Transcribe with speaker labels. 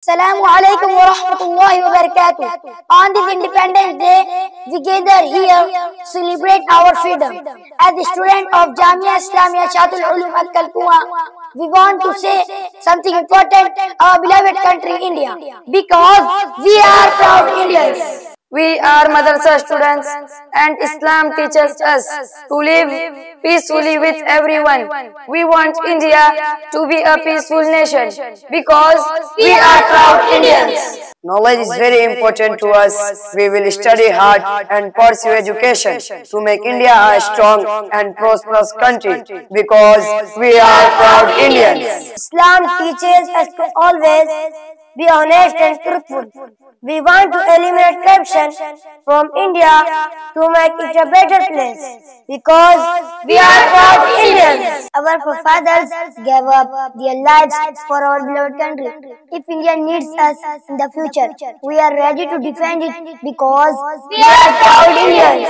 Speaker 1: Assalamu alaikum wa rahmatullahi wa barakatuh. On this Independence Day, we gather here to celebrate our freedom. As a student of Jamia Islamia Shatul Ulum Al-Kalkuwa, we want to say something important, our beloved country India, because we are proud Indians.
Speaker 2: We are madrasa students and Islam teaches us to live peacefully with everyone. We want India to be a peaceful nation because we are proud Indians.
Speaker 3: Knowledge is very important to us. We will study hard and pursue education to make India a strong and prosperous country because we are proud Indians.
Speaker 1: Islam teaches us to always be honest and truthful. We want to eliminate corruption from India to make it a better place because we are proud Indians. Our forefathers gave up their lives for our beloved country. If India needs us in the future, we are ready to defend it because we are proud Indians.